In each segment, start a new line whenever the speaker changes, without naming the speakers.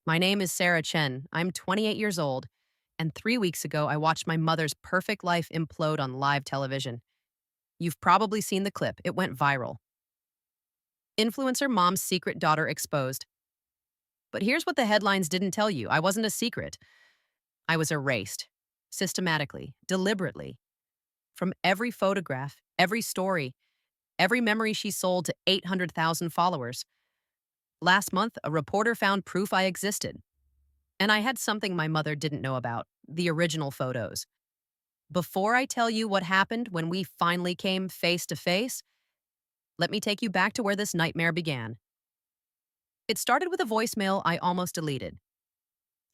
My name is Sarah Chen. I'm 28 years old, and 3 weeks ago, I watched my mother's perfect life implode on live television. You've probably seen the clip, it went viral. Influencer mom's secret daughter exposed. But here's what the headlines didn't tell you: I wasn't a secret. I was erased. Systematically, deliberately. From every photograph, every story, every memory she sold to 800,000 followers. Last month, a reporter found proof I existed. And I had something my mother didn't know about: the original photos. Before I tell you what happened when we finally came face to face, let me take you back to where this nightmare began. It started with a voicemail I almost deleted.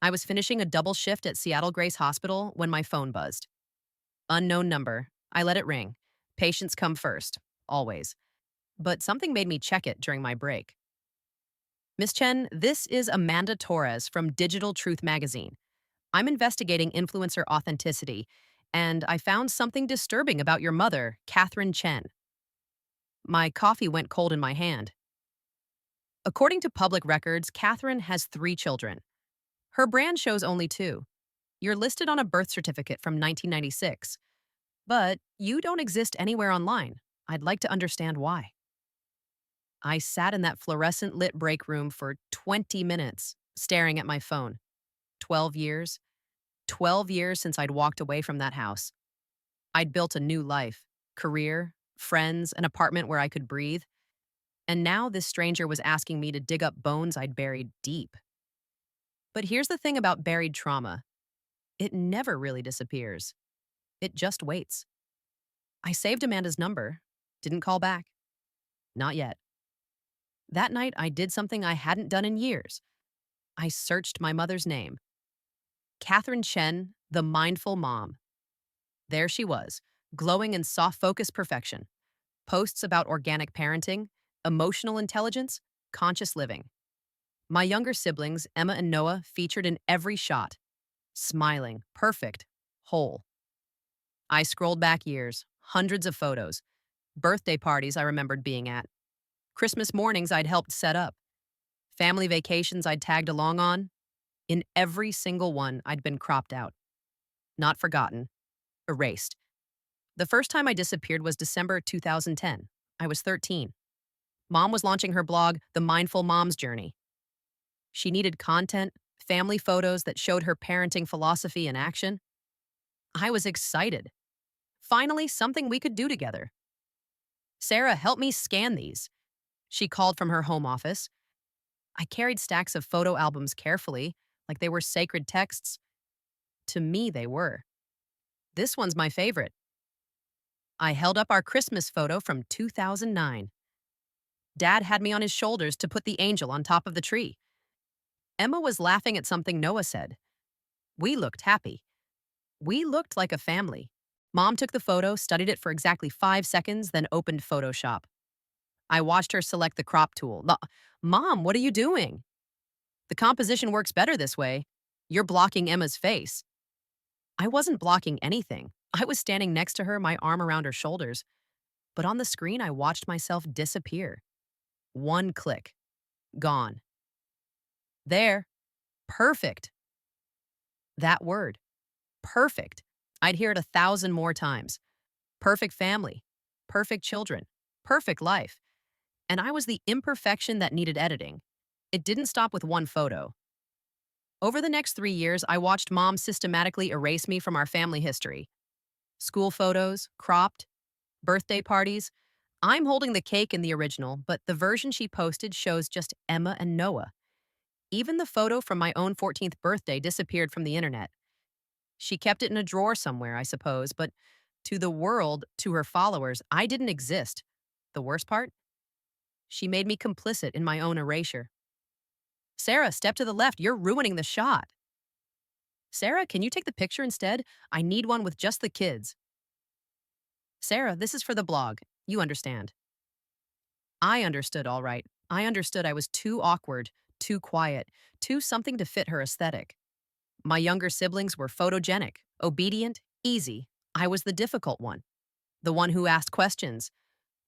I was finishing a double shift at Seattle Grace Hospital when my phone buzzed. Unknown number. I let it ring. Patients come first, always. But something made me check it during my break. Miss Chen, this is Amanda Torres from Digital Truth Magazine. I'm investigating influencer authenticity, and I found something disturbing about your mother, Catherine Chen. My coffee went cold in my hand. According to public records, Catherine has 3 children. Her brand shows only 2. You're listed on a birth certificate from 1996, but you don't exist anywhere online. I'd like to understand why. I sat in that fluorescent lit break room for 20 minutes, staring at my phone. 12 years. 12 years since I'd walked away from that house. I'd built a new life, career, friends, an apartment where I could breathe. And now this stranger was asking me to dig up bones I'd buried deep. But here's the thing about buried trauma: it never really disappears, it just waits. I saved Amanda's number, didn't call back. Not yet. That night, I did something I hadn't done in years. I searched my mother's name: Catherine Chen, the mindful mom. There she was, glowing in soft focus perfection. Posts about organic parenting, emotional intelligence, conscious living. My younger siblings, Emma and Noah, featured in every shot. Smiling, perfect, whole. I scrolled back years, hundreds of photos. Birthday parties I remembered being at. Christmas mornings I'd helped set up. Family vacations I'd tagged along on. In every single one, I'd been cropped out. Not forgotten. Erased. The first time I disappeared was December 2010. I was 13. Mom was launching her blog, The Mindful Mom's Journey. She needed content, family photos that showed her parenting philosophy in action. I was excited. Finally, something we could do together. Sarah, help me scan these. She called from her home office. I carried stacks of photo albums carefully, like they were sacred texts. To me, they were. This one's my favorite. I held up our Christmas photo from 2009. Dad had me on his shoulders to put the angel on top of the tree. Emma was laughing at something Noah said. We looked happy. We looked like a family. Mom took the photo, studied it for exactly 5 seconds, then opened Photoshop. I watched her select the crop tool. Mom, what are you doing? The composition works better this way. You're blocking Emma's face. I wasn't blocking anything. I was standing next to her, my arm around her shoulders. But on the screen, I watched myself disappear. One click. Gone. There. Perfect. That word. Perfect. I'd hear it 1,000 more times. Perfect family. Perfect children. Perfect life. And I was the imperfection that needed editing. It didn't stop with one photo. Over the next 3 years, I watched Mom systematically erase me from our family history. School photos, cropped, birthday parties. I'm holding the cake in the original, but the version she posted shows just Emma and Noah. Even the photo from my own 14th birthday disappeared from the internet. She kept it in a drawer somewhere, I suppose, but to the world, to her followers, I didn't exist. The worst part? She made me complicit in my own erasure. Sarah, step to the left. You're ruining the shot. Sarah, can you take the picture instead? I need one with just the kids. Sarah, this is for the blog. You understand. I understood, all right. I understood I was too awkward, too quiet, too something to fit her aesthetic. My younger siblings were photogenic, obedient, easy. I was the difficult one, the one who asked questions,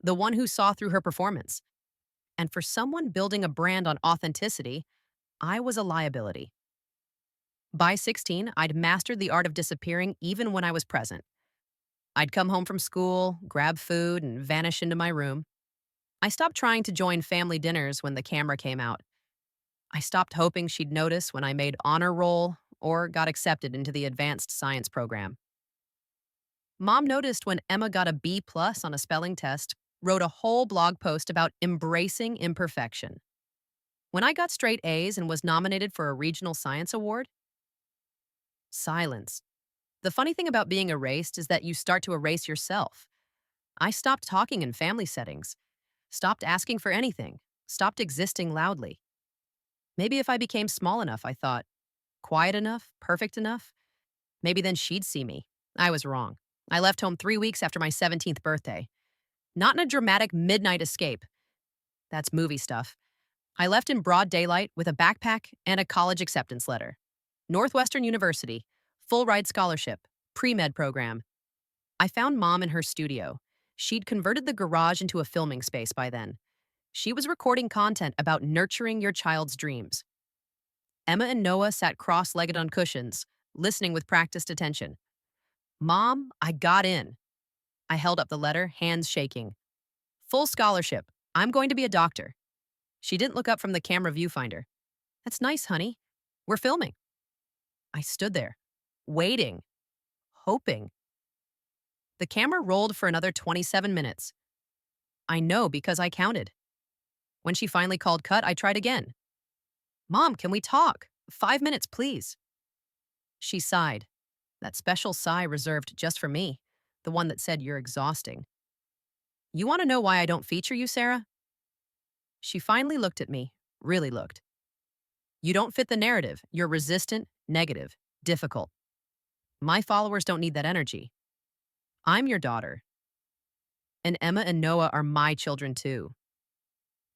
the one who saw through her performance. And for someone building a brand on authenticity, I was a liability. By 16, I'd mastered the art of disappearing even when I was present. I'd come home from school, grab food, and vanish into my room. I stopped trying to join family dinners when the camera came out. I stopped hoping she'd notice when I made honor roll or got accepted into the advanced science program. Mom noticed when Emma got a B plus on a spelling test, wrote a whole blog post about embracing imperfection. When I got straight A's and was nominated for a regional science award, silence. The funny thing about being erased is that you start to erase yourself. I stopped talking in family settings, stopped asking for anything, stopped existing loudly. Maybe if I became small enough, I thought, quiet enough, perfect enough, maybe then she'd see me. I was wrong. I left home 3 weeks after my 17th birthday. Not in a dramatic midnight escape. That's movie stuff. I left in broad daylight with a backpack and a college acceptance letter. Northwestern University, full ride scholarship, pre med program. I found Mom in her studio. She'd converted the garage into a filming space by then. She was recording content about nurturing your child's dreams. Emma and Noah sat cross legged on cushions, listening with practiced attention. Mom, I got in. I held up the letter, hands shaking. Full scholarship. I'm going to be a doctor. She didn't look up from the camera viewfinder. That's nice, honey. We're filming. I stood there, waiting, hoping. The camera rolled for another 27 minutes. I know because I counted. When she finally called cut, I tried again. Mom, can we talk? 5 minutes, please. She sighed. That special sigh reserved just for me, the one that said, "You're exhausting." You want to know why I don't feature you, Sarah? She finally looked at me, really looked. You don't fit the narrative. You're resistant, negative, difficult. My followers don't need that energy. I'm your daughter. And Emma and Noah are my children too.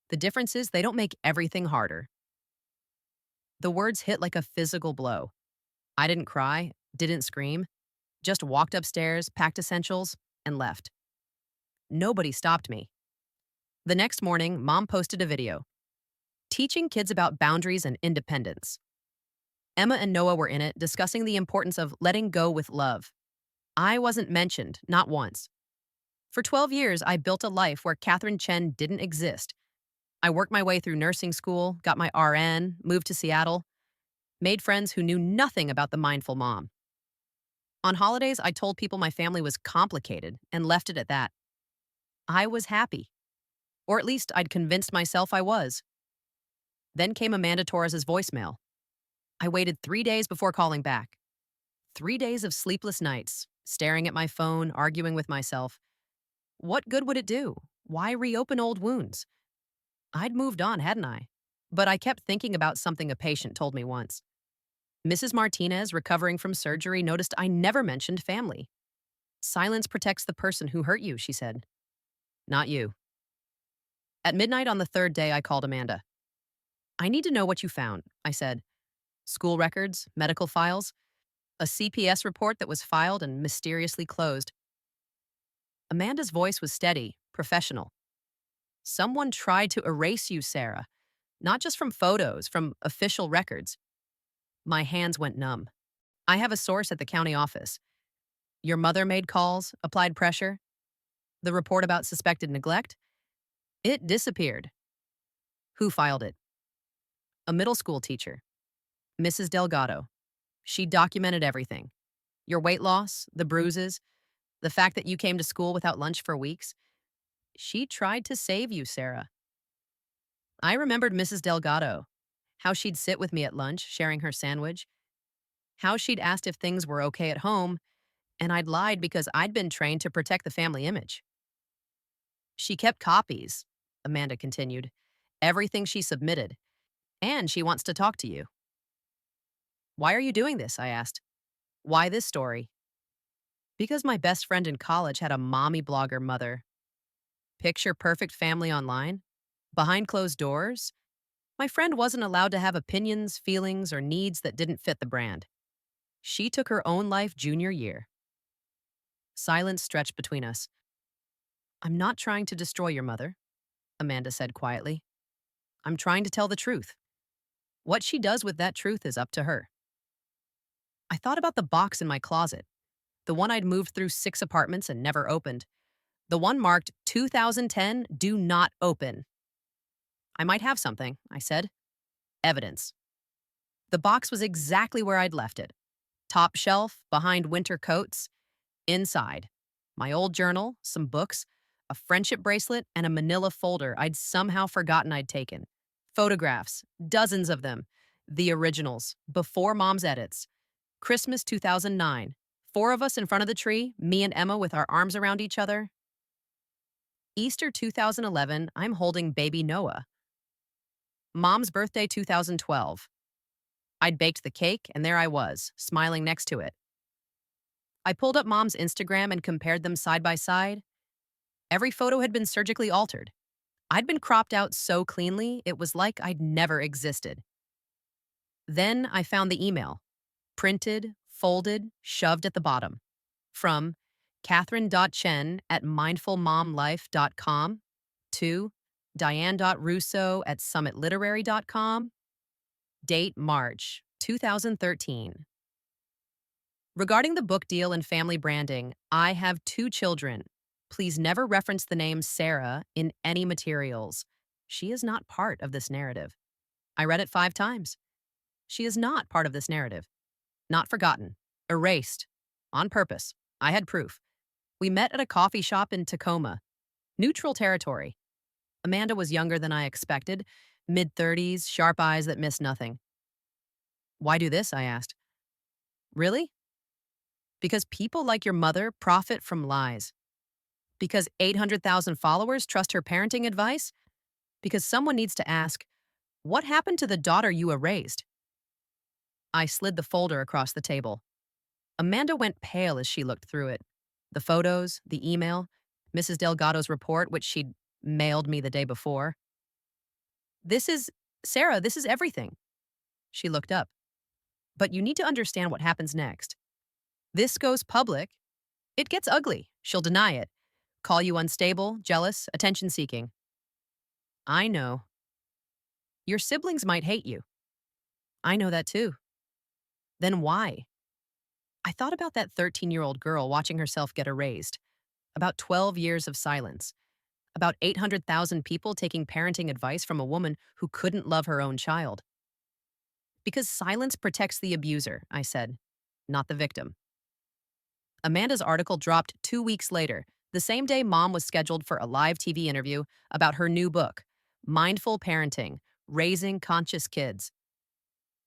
The difference is they don't make everything harder. The words hit like a physical blow. I didn't cry, didn't scream, just walked upstairs, packed essentials, and left. Nobody stopped me. The next morning, Mom posted a video teaching kids about boundaries and independence. Emma and Noah were in it, discussing the importance of letting go with love. I wasn't mentioned, not once. For 12 years, I built a life where Catherine Chen didn't exist. I worked my way through nursing school, got my RN, moved to Seattle, made friends who knew nothing about the mindful mom. On holidays, I told people my family was complicated and left it at that. I was happy. Or at least I'd convinced myself I was. Then came Amanda Torres's voicemail. I waited 3 days before calling back. 3 days of sleepless nights, staring at my phone, arguing with myself. What good would it do? Why reopen old wounds? I'd moved on, hadn't I? But I kept thinking about something a patient told me once. Mrs. Martinez, recovering from surgery, noticed I never mentioned family. Silence protects the person who hurt you, she said. Not you. At midnight on the third day, I called Amanda. I need to know what you found, I said. School records, medical files, a CPS report that was filed and mysteriously closed. Amanda's voice was steady, professional. Someone tried to erase you, Sarah. Not just from photos, from official records. My hands went numb. I have a source at the county office. Your mother made calls, applied pressure. The report about suspected neglect? It disappeared. Who filed it? A middle school teacher. Mrs. Delgado. She documented everything. Your weight loss, the bruises, the fact that you came to school without lunch for weeks. She tried to save you, Sarah. I remembered Mrs. Delgado, how she'd sit with me at lunch, sharing her sandwich, how she'd asked if things were okay at home, and I'd lied because I'd been trained to protect the family image. She kept copies, Amanda continued, everything she submitted, and she wants to talk to you. Why are you doing this? I asked. Why this story? Because my best friend in college had a mommy blogger mother. Picture perfect family online? Behind closed doors? My friend wasn't allowed to have opinions, feelings, or needs that didn't fit the brand. She took her own life junior year. Silence stretched between us. I'm not trying to destroy your mother, Amanda said quietly. I'm trying to tell the truth. What she does with that truth is up to her. I thought about the box in my closet, the one I'd moved through 6 apartments and never opened, the one marked 2010, do not open. I might have something, I said. Evidence. The box was exactly where I'd left it. Top shelf, behind winter coats. Inside, my old journal, some books, a friendship bracelet, and a manila folder I'd somehow forgotten I'd taken. Photographs, dozens of them. The originals, before Mom's edits. Christmas 2009. 4 of us in front of the tree, me and Emma with our arms around each other. Easter 2011, I'm holding baby Noah. Mom's birthday 2012. I'd baked the cake, and there I was, smiling next to it. I pulled up Mom's Instagram and compared them side by side. Every photo had been surgically altered. I'd been cropped out so cleanly, it was like I'd never existed. Then I found the email, printed, folded, shoved at the bottom, from catherine.chen@mindfulmomlife.com to diane.russo@summitliterary.com. Date March 2013. Regarding the book deal and family branding, I have 2 children. Please never reference the name Sarah in any materials. She is not part of this narrative. I read it 5 times. She is not part of this narrative. Not forgotten. Erased. On purpose. I had proof. We met at a coffee shop in Tacoma. Neutral territory. Amanda was younger than I expected. Mid-30s, sharp eyes that missed nothing. Why do this? I asked. Really? Because people like your mother profit from lies. Because 800,000 followers trust her parenting advice? Because someone needs to ask, what happened to the daughter you erased? I slid the folder across the table. Amanda went pale as she looked through it. The photos, the email, Mrs. Delgado's report, which she'd mailed me the day before. Sarah, this is everything. She looked up. But you need to understand what happens next. This goes public. It gets ugly. She'll deny it. Call you unstable, jealous, attention-seeking. I know. Your siblings might hate you. I know that too. Then why? I thought about that 13-year-old girl watching herself get erased, about 12 years of silence, about 800,000 people taking parenting advice from a woman who couldn't love her own child. Because silence protects the abuser, I said, not the victim. Amanda's article dropped 2 weeks later, the same day Mom was scheduled for a live TV interview about her new book, Mindful Parenting, Raising Conscious Kids.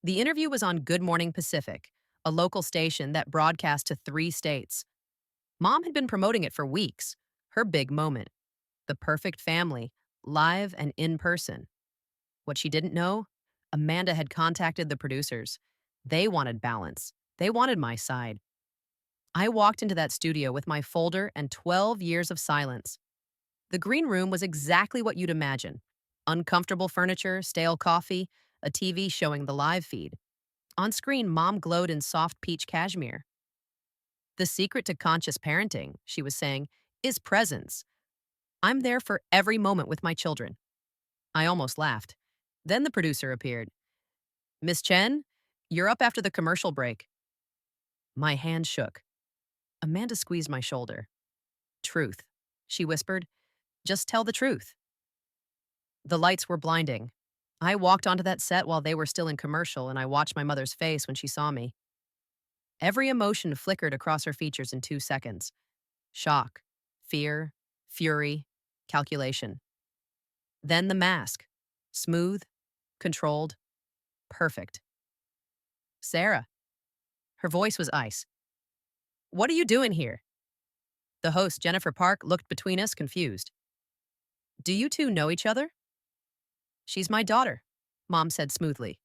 The interview was on Good Morning Pacific, a local station that broadcast to 3 states. Mom had been promoting it for weeks, her big moment. The perfect family, live and in person. What she didn't know? Amanda had contacted the producers. They wanted balance. They wanted my side. I walked into that studio with my folder and 12 years of silence. The green room was exactly what you'd imagine. Uncomfortable furniture, stale coffee, a TV showing the live feed. On screen, Mom glowed in soft peach cashmere. The secret to conscious parenting, she was saying, is presence. I'm there for every moment with my children. I almost laughed. Then the producer appeared. Miss Chen, you're up after the commercial break. My hand shook. Amanda squeezed my shoulder. Truth, she whispered. Just tell the truth. The lights were blinding. I walked onto that set while they were still in commercial, and I watched my mother's face when she saw me. Every emotion flickered across her features in 2 seconds. Shock, fear, fury, calculation. Then the mask. Smooth, controlled, perfect. Sarah. Her voice was ice. What are you doing here? The host, Jennifer Park, looked between us, confused. Do you 2 know each other? She's my daughter, Mom said smoothly.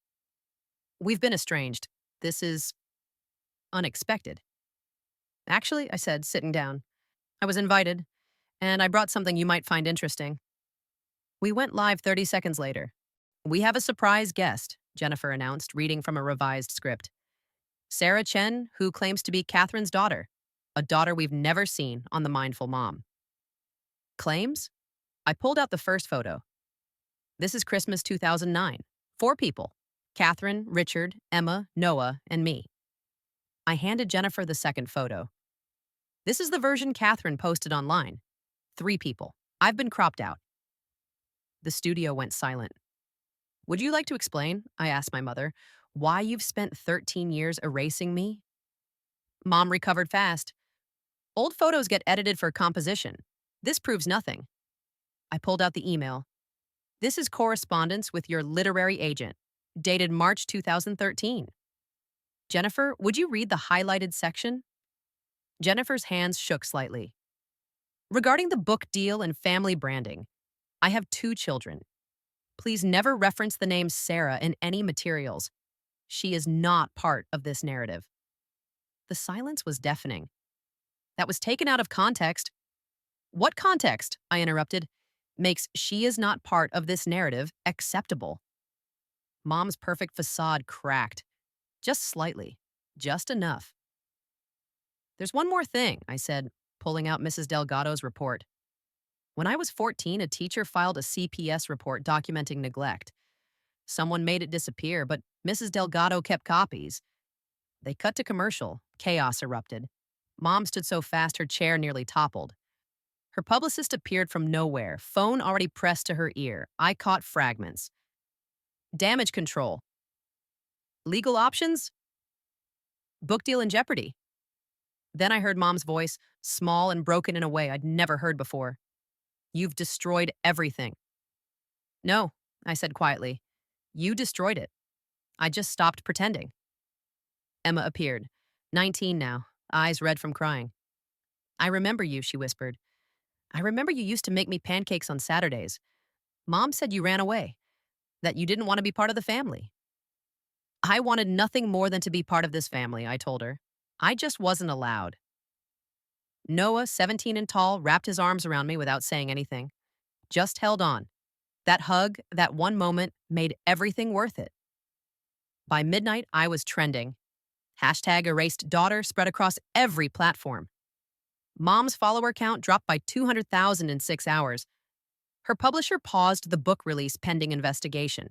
We've been estranged. This is unexpected. Actually, I said, sitting down. I was invited, and I brought something you might find interesting. We went live 30 seconds later. We have a surprise guest, Jennifer announced, reading from a revised script. Sarah Chen, who claims to be Catherine's daughter, a daughter we've never seen on The Mindful Mom. Claims? I pulled out the first photo. This is Christmas 2009. 4 people. Catherine, Richard, Emma, Noah, and me. I handed Jennifer the second photo. This is the version Catherine posted online. 3 people. I've been cropped out. The studio went silent. Would you like to explain, I asked my mother, why you've spent 13 years erasing me? Mom recovered fast. Old photos get edited for composition. This proves nothing. I pulled out the email. This is correspondence with your literary agent, dated March 2013. Jennifer, would you read the highlighted section? Jennifer's hands shook slightly. Regarding the book deal and family branding, I have 2 children. Please never reference the name Sarah in any materials. She is not part of this narrative. The silence was deafening. That was taken out of context. What context? I interrupted. Makes she is not part of this narrative acceptable. Mom's perfect facade cracked. Just slightly. Just enough. There's one more thing, I said, pulling out Mrs. Delgado's report. When I was 14, a teacher filed a CPS report documenting neglect. Someone made it disappear, but Mrs. Delgado kept copies. They cut to commercial. Chaos erupted. Mom stood so fast her chair nearly toppled. Her publicist appeared from nowhere, phone already pressed to her ear. I caught fragments. Damage control. Legal options? Book deal in jeopardy. Then I heard Mom's voice, small and broken in a way I'd never heard before. You've destroyed everything. No, I said quietly. You destroyed it. I just stopped pretending. Emma appeared, 19 now, eyes red from crying. I remember you, she whispered. I remember you used to make me pancakes on Saturdays. Mom said you ran away, that you didn't want to be part of the family. I wanted nothing more than to be part of this family, I told her. I just wasn't allowed. Noah, 17 and tall, wrapped his arms around me without saying anything. Just held on. That hug, that one moment, made everything worth it. By midnight, I was trending. Hashtag erased daughter spread across every platform. Mom's follower count dropped by 200,000 in 6 hours. Her publisher paused the book release pending investigation.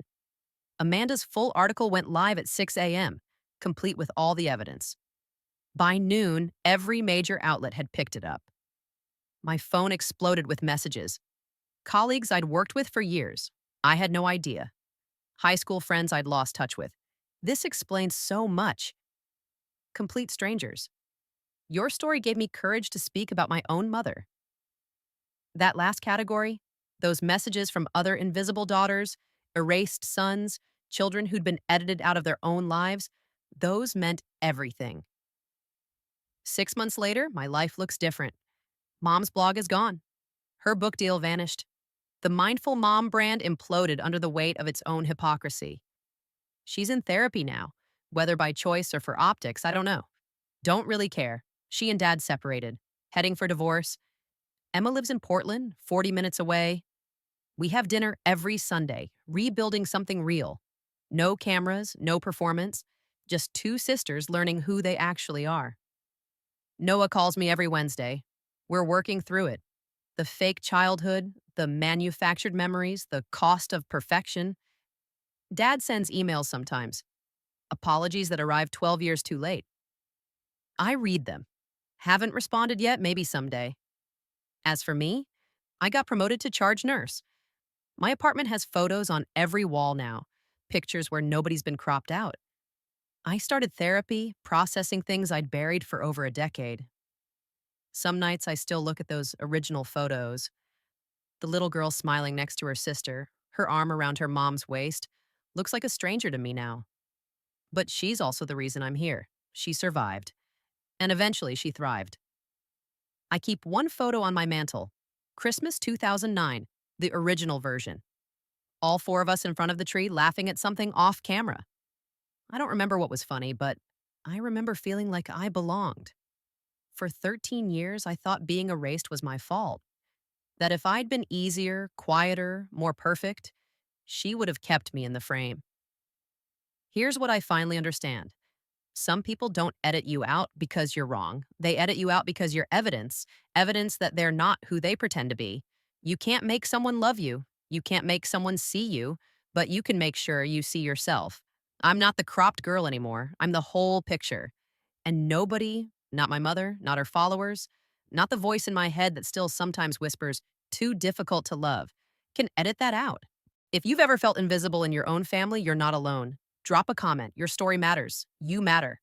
Amanda's full article went live at 6 a.m., complete with all the evidence. By noon, every major outlet had picked it up. My phone exploded with messages. Colleagues I'd worked with for years. I had no idea. High school friends I'd lost touch with. This explains so much. Complete strangers. Your story gave me courage to speak about my own mother. That last category, those messages from other invisible daughters, erased sons, children who'd been edited out of their own lives, those meant everything. 6 months later, my life looks different. Mom's blog is gone. Her book deal vanished. The Mindful Mom brand imploded under the weight of its own hypocrisy. She's in therapy now. Whether by choice or for optics, I don't know. Don't really care. She and Dad separated, heading for divorce. Emma lives in Portland, 40 minutes away. We have dinner every Sunday, rebuilding something real. No cameras, no performance, just 2 sisters learning who they actually are. Noah calls me every Wednesday. We're working through it. The fake childhood, the manufactured memories, the cost of perfection. Dad sends emails sometimes. Apologies that arrive 12 years too late. I read them. Haven't responded yet, maybe someday. As for me, I got promoted to charge nurse. My apartment has photos on every wall now, pictures where nobody's been cropped out. I started therapy, processing things I'd buried for over a decade. Some nights I still look at those original photos. The little girl smiling next to her sister, her arm around her mom's waist, looks like a stranger to me now. But she's also the reason I'm here. She survived. And eventually she thrived. I keep one photo on my mantle. Christmas 2009, the original version. All 4 of us in front of the tree laughing at something off camera. I don't remember what was funny, but I remember feeling like I belonged. For 13 years, I thought being erased was my fault. That if I'd been easier, quieter, more perfect, she would have kept me in the frame. Here's what I finally understand. Some people don't edit you out because you're wrong. They edit you out because you're evidence that they're not who they pretend to be. You can't make someone love you. You can't make someone see you, but you can make sure you see yourself. I'm not the cropped girl anymore. I'm the whole picture. And nobody, not my mother, not her followers, not the voice in my head that still sometimes whispers, too difficult to love, can edit that out. If you've ever felt invisible in your own family, you're not alone. Drop a comment. Your story matters. You matter.